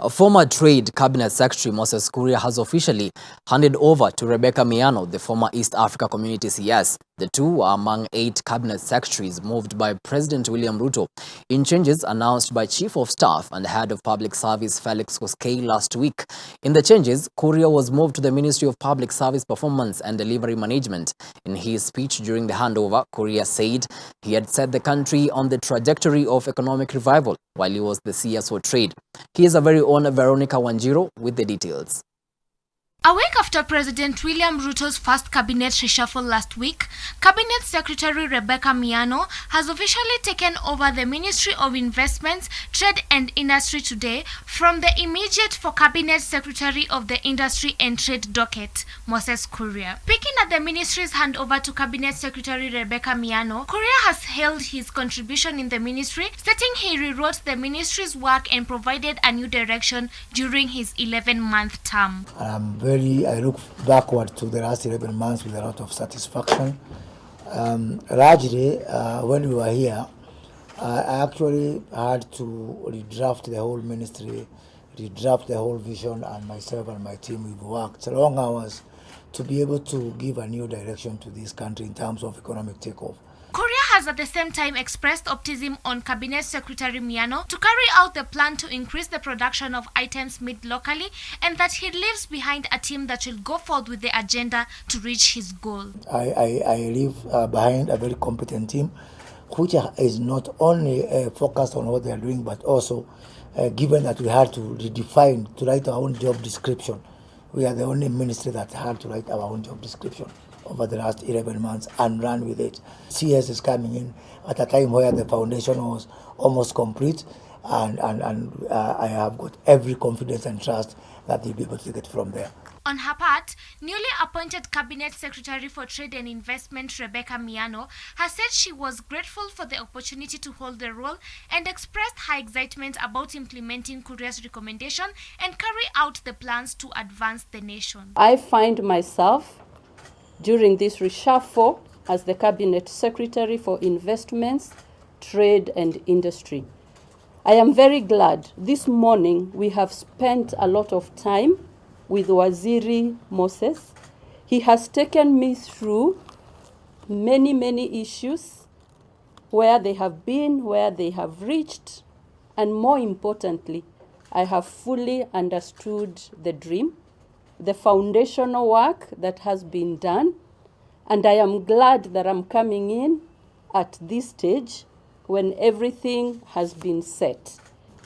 A former Trade Cabinet Secretary Moses Kuria has officially handed over to Rebecca Miano, the former East Africa Community CS. The two are among 8 cabinet secretaries moved by President William Ruto in changes announced by Chief of Staff and Head of Public Service Felix Koskei last week. In the changes, Kuria was moved to the Ministry of Public Service Performance and Delivery Management. In his speech during the handover, Kuria said he had set the country on the trajectory of economic revival while he was the CS for Trade. Here's our very own Veronica Wanjiro with the details. A week after President William Ruto's first cabinet reshuffle last week, Cabinet Secretary Rebecca Miano has officially taken over the Ministry of Investments, Trade and Industry today from the immediate for Cabinet Secretary of the Industry and Trade docket, Moses Kuria. Speaking at the ministry's handover to Cabinet Secretary Rebecca Miano, Kuria has hailed his contribution in the ministry, stating he rewrote the ministry's work and provided a new direction during his 11-month term. I look backward to the last 11 months with a lot of satisfaction. Largely, when we were here, I actually had to redraft the whole ministry, redraft the whole vision, and myself and my team, we've worked long hours to be able to give a new direction to this country in terms of economic takeoff. Kuria has at the same time expressed optimism on Cabinet Secretary Miano to carry out the plan to increase the production of items made locally, and that he leaves behind a team that will go forward with the agenda to reach his goal. I leave behind a very competent team, which is not only focused on what they are doing, but also given that we had to redefine, to write our own job description. We are the only ministry that had to write our own job description over the last 11 months and run with it. CS is coming in at a time where the foundation was almost complete, and I have got every confidence and trust that they'll be able to take it from there. On her part, newly appointed Cabinet Secretary for Trade and Investment Rebecca Miano has said she was grateful for the opportunity to hold the role and expressed her excitement about implementing Kuria's recommendation and carry out the plans to advance the nation. I find myself during this reshuffle as the Cabinet Secretary for Investments, Trade and Industry. I am very glad. This morning we have spent a lot of time with Waziri Moses. He has taken me through many issues, where they have been, where they have reached, and more importantly, I have fully understood the dream, the foundational work that has been done, and I am glad that I'm coming in at this stage when everything has been set.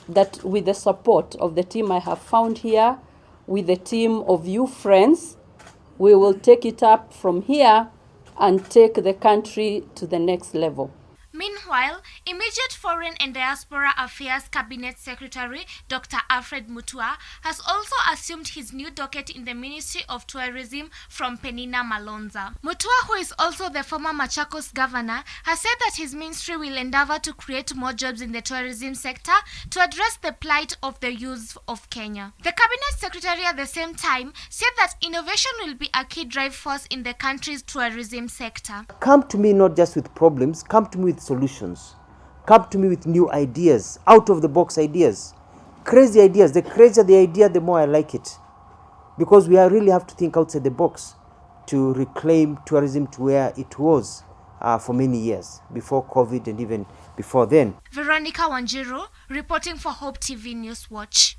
That with the support of the team I have found here, with the team of you friends, we will take it up from here and take the country to the next level. Meanwhile, immediate Foreign and Diaspora Affairs Cabinet Secretary Dr. Alfred Mutua has also assumed his new docket in the Ministry of Tourism from Penina Malonza. Mutua, who is also the former Machakos governor, has said that his ministry will endeavor to create more jobs in the tourism sector to address the plight of the youth of Kenya. The Cabinet Secretary at the same time said that innovation will be a key drive force in the country's tourism sector. Come to me not just with problems, come to me with solutions. Come to me with new ideas, out of the box ideas, crazy ideas. The crazier the idea, the more I like it, because we really have to think outside the box to reclaim tourism to where it was for many years, before COVID and even before then. Veronica Wanjiro reporting for Hope TV News Watch.